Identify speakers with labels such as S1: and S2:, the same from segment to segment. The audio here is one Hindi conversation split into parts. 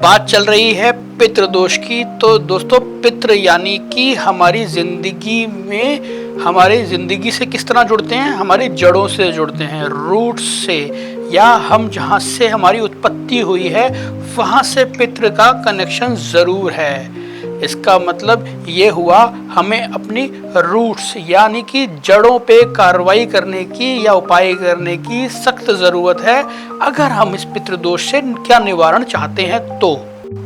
S1: बात चल रही है पितृ दोष की। तो दोस्तों, पितृ यानी कि हमारी जिंदगी से किस तरह जुड़ते हैं? हमारी जड़ों से जुड़ते हैं, रूट से, या हम जहाँ से हमारी उत्पत्ति हुई है वहाँ से पितृ का कनेक्शन ज़रूर है। इसका मतलब ये हुआ, हमें अपनी रूट्स यानी कि जड़ों पे कार्रवाई करने की या उपाय करने की सख्त ज़रूरत है अगर हम इस पितृदोष से क्या निवारण चाहते हैं। तो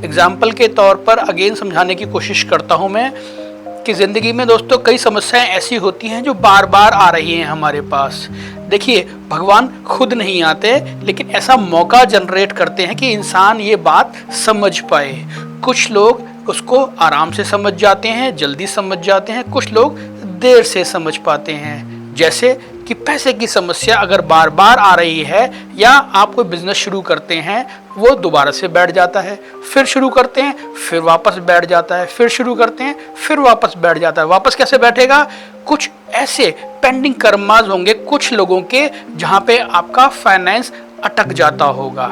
S1: एग्जाम्पल के तौर पर अगेन समझाने की कोशिश करता हूँ मैं कि ज़िंदगी में दोस्तों कई समस्याएं ऐसी होती हैं जो बार बार आ रही हैं हमारे पास। देखिए, भगवान खुद नहीं आते, लेकिन ऐसा मौका जनरेट करते हैं कि इंसान ये बात समझ पाए। कुछ लोग उसको आराम से समझ जाते हैं, जल्दी समझ जाते हैं, कुछ लोग देर से समझ पाते हैं। जैसे कि पैसे की समस्या अगर बार बार आ रही है, या आप कोई बिजनेस शुरू करते हैं, वो दोबारा से बैठ जाता है, फिर शुरू करते हैं, फिर वापस बैठ जाता है, फिर शुरू करते हैं, फिर वापस बैठ जाता है। वापस कैसे बैठेगा? कुछ ऐसे पेंडिंग कर्माज होंगे कुछ लोगों के, जहाँ पे आपका फाइनेंस अटक जाता होगा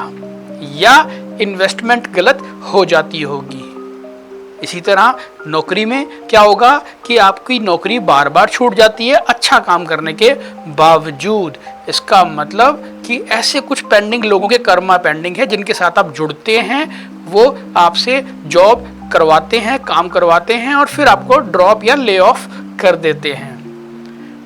S1: या इन्वेस्टमेंट गलत हो जाती होगी। इसी तरह नौकरी में क्या होगा कि आपकी नौकरी बार बार छूट जाती है अच्छा काम करने के बावजूद। इसका मतलब कि ऐसे कुछ पेंडिंग लोगों के कर्मा पेंडिंग है, जिनके साथ आप जुड़ते हैं, वो आपसे जॉब करवाते हैं, काम करवाते हैं, और फिर आपको ड्रॉप या ले ऑफ कर देते हैं।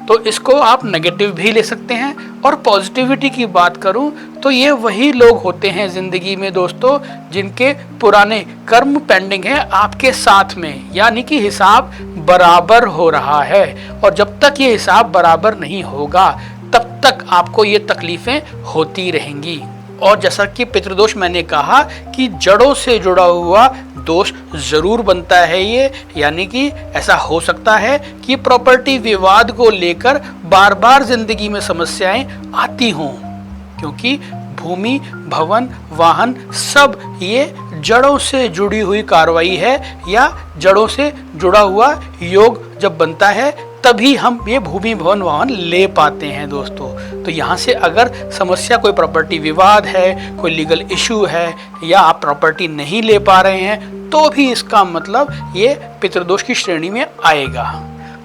S1: तो इसको आप नेगेटिव भी ले सकते हैं। और पॉजिटिविटी की बात करूं तो ये वही लोग होते हैं ज़िंदगी में दोस्तों, जिनके पुराने कर्म पेंडिंग हैं आपके साथ में, यानी कि हिसाब बराबर हो रहा है। और जब तक ये हिसाब बराबर नहीं होगा तब तक आपको ये तकलीफ़ें होती रहेंगी। और जैसा कि पितृदोष मैंने कहा कि जड़ों से जुड़ा हुआ दोष ज़रूर बनता है ये, यानी कि ऐसा हो सकता है कि प्रॉपर्टी विवाद को लेकर बार बार जिंदगी में समस्याएं आती हों, क्योंकि भूमि, भवन, वाहन सब ये जड़ों से जुड़ी हुई कार्रवाई है, या जड़ों से जुड़ा हुआ योग जब बनता है तभी हम ये भूमि, भवन, वाहन ले पाते हैं दोस्तों। तो यहाँ से अगर समस्या कोई प्रॉपर्टी विवाद है, कोई लीगल इशू है, या आप प्रॉपर्टी नहीं ले पा रहे हैं, तो भी इसका मतलब ये पितृदोष की श्रेणी में आएगा।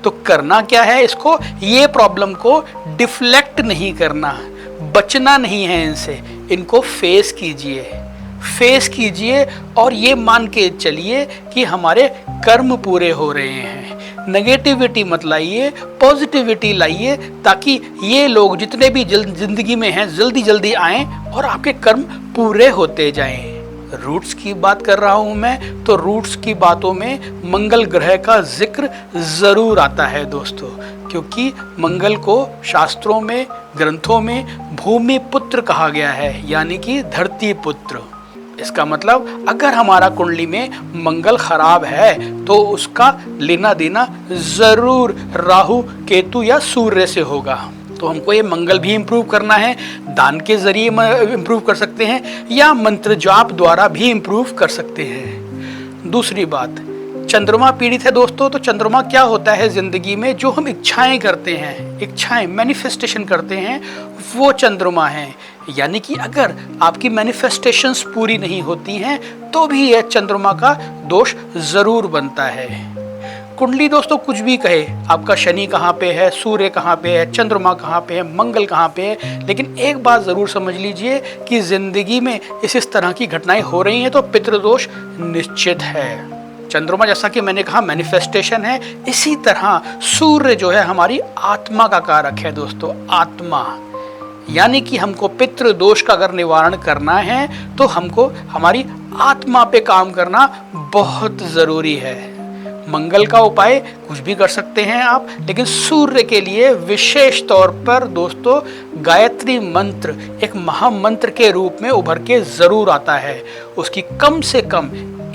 S1: तो करना क्या है? इसको, ये प्रॉब्लम को डिफ्लेक्ट नहीं करना, बचना नहीं है इनसे, इनको फेस कीजिए और ये मान के चलिए कि हमारे कर्म पूरे हो रहे हैं। नेगेटिविटी मत लाइए, पॉजिटिविटी लाइए, ताकि ये लोग जितने भी जिंदगी में हैं जल्दी जल्दी आएं और आपके कर्म पूरे होते जाएं। रूट्स की बात कर रहा हूं मैं, तो रूट्स की बातों में मंगल ग्रह का जिक्र जरूर आता है दोस्तों, क्योंकि मंगल को शास्त्रों में, ग्रंथों में भूमि पुत्र कहा गया है, यानी कि धरती पुत्र। इसका मतलब अगर हमारा कुंडली में मंगल खराब है तो उसका लेना देना जरूर राहु, केतु या सूर्य से होगा। तो हमको ये मंगल भी इम्प्रूव करना है, दान के जरिए इम्प्रूव कर सकते हैं, या मंत्र जाप द्वारा भी इम्प्रूव कर सकते हैं। दूसरी बात, चंद्रमा पीड़ित है दोस्तों। तो चंद्रमा क्या होता है जिंदगी में? जो हम इच्छाएं करते हैं, इच्छाएं मैनिफेस्टेशन करते हैं, वो चंद्रमा है। यानी कि अगर आपकी मैनिफेस्टेशंस पूरी नहीं होती हैं तो भी यह चंद्रमा का दोष जरूर बनता है। कुंडली दोस्तों कुछ भी कहे, आपका शनि कहाँ पे है, सूर्य कहाँ पे है, चंद्रमा कहाँ पे है, मंगल कहाँ पे है, लेकिन एक बात ज़रूर समझ लीजिए कि ज़िंदगी में इस तरह की घटनाएं हो रही हैं तो पितृदोष निश्चित है। चंद्रमा जैसा कि मैंने कहा मैनिफेस्टेशन है, इसी तरह सूर्य जो है हमारी आत्मा का कारक है दोस्तों, आत्मा। यानी कि हमको पितृ दोष का अगर निवारण करना है तो हमको हमारी आत्मा पे काम करना बहुत ज़रूरी है। मंगल का उपाय कुछ भी कर सकते हैं आप, लेकिन सूर्य के लिए विशेष तौर पर दोस्तों गायत्री मंत्र एक महामंत्र के रूप में उभर के ज़रूर आता है। उसकी कम से कम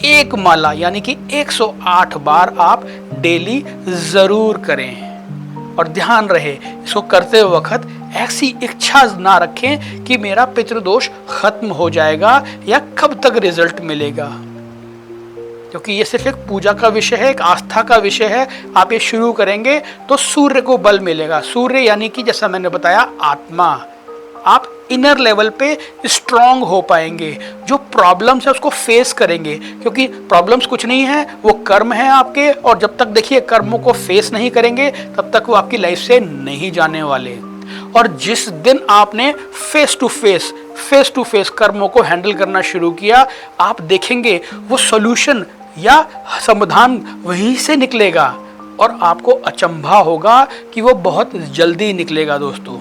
S1: एक माला यानी कि 108 बार आप डेली ज़रूर करें। और ध्यान रहे, इसको करते वक्त ऐसी इच्छा ना रखें कि मेरा पितृदोष खत्म हो जाएगा या कब तक रिजल्ट मिलेगा, क्योंकि ये सिर्फ एक पूजा का विषय है, एक आस्था का विषय है। आप ये शुरू करेंगे तो सूर्य को बल मिलेगा। सूर्य यानी कि जैसा मैंने बताया आत्मा। आप इनर लेवल पे स्ट्रांग हो पाएंगे, जो प्रॉब्लम्स है उसको फेस करेंगे, क्योंकि प्रॉब्लम्स कुछ नहीं है, वो कर्म है आपके, और जब तक देखिए कर्मों को फेस नहीं करेंगे तब तक वो आपकी लाइफ से नहीं जाने वाले। और जिस दिन आपने फेस टू फेस कर्मों को हैंडल करना शुरू किया, आप देखेंगे वो सॉल्यूशन या समाधान वहीं से निकलेगा, और आपको अचंभा होगा कि वो बहुत जल्दी निकलेगा दोस्तों।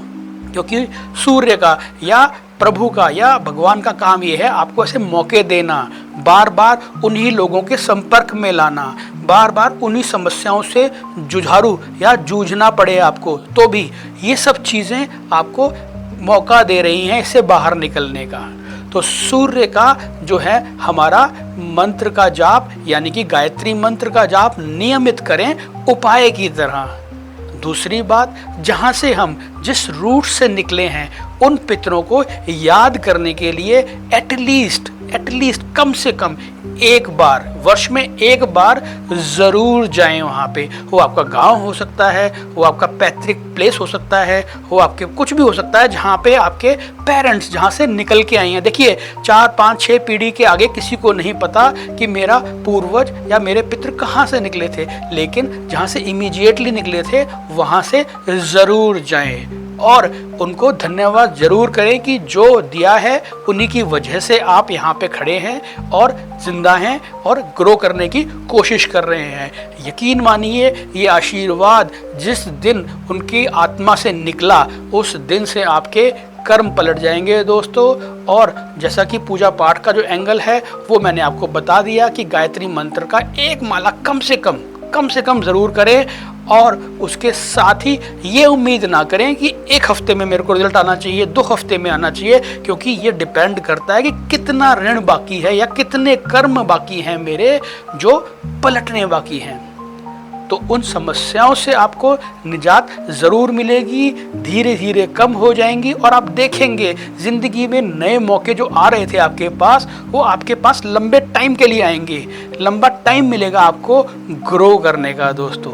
S1: क्योंकि सूर्य का या प्रभु का या भगवान का काम ये है आपको ऐसे मौके देना, बार बार उन्हीं लोगों के संपर्क में लाना, बार बार उन्हीं समस्याओं से जुझारू या जूझना पड़े आपको, तो भी ये सब चीज़ें आपको मौका दे रही हैं इससे बाहर निकलने का। तो सूर्य का जो है हमारा मंत्र का जाप, यानी कि गायत्री मंत्र का जाप नियमित करें उपाय की तरह। दूसरी बात, जहाँ से हम जिस रूट से निकले हैं उन पितरों को याद करने के लिए एटलीस्ट कम से कम एक बार, वर्ष में एक बार ज़रूर जाएं वहाँ पे। वो आपका गांव हो सकता है, वो आपका पैतृक प्लेस हो सकता है, वो आपके कुछ भी हो सकता है जहाँ पे आपके पेरेंट्स जहाँ से निकल के आई हैं। देखिए 4, 5, 6 पीढ़ी के आगे किसी को नहीं पता कि मेरा पूर्वज या मेरे पितृ कहाँ से निकले थे, लेकिन जहाँ से इमीडिएटली निकले थे वहाँ से ज़रूर जाएं और उनको धन्यवाद जरूर करें कि जो दिया है उन्हीं की वजह से आप यहाँ पे खड़े हैं और जिंदा हैं और ग्रो करने की कोशिश कर रहे हैं। यकीन मानिए ये आशीर्वाद जिस दिन उनकी आत्मा से निकला उस दिन से आपके कर्म पलट जाएंगे दोस्तों। और जैसा कि पूजा पाठ का जो एंगल है वो मैंने आपको बता दिया कि गायत्री मंत्र का एक माला कम से कम ज़रूर करें, और उसके साथ ही ये उम्मीद ना करें कि 1 हफ्ते में मेरे को रिजल्ट आना चाहिए, 2 हफ्ते में आना चाहिए, क्योंकि ये डिपेंड करता है कि कितना ऋण बाकी है या कितने कर्म बाकी हैं मेरे जो पलटने बाकी हैं। तो उन समस्याओं से आपको निजात ज़रूर मिलेगी, धीरे धीरे कम हो जाएंगी, और आप देखेंगे ज़िंदगी में नए मौके जो आ रहे थे आपके पास वो आपके पास लंबे टाइम के लिए आएंगे, लंबा टाइम मिलेगा आपको ग्रो करने का दोस्तों।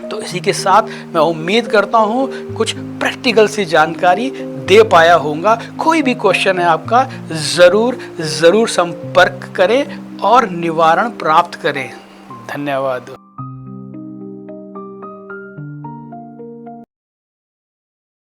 S1: तो इसी के साथ मैं उम्मीद करता हूँ कुछ प्रैक्टिकल सी जानकारी दे पाया होऊंगा। कोई भी क्वेश्चन है आपका ज़रूर संपर्क करें और निवारण प्राप्त करें। धन्यवाद।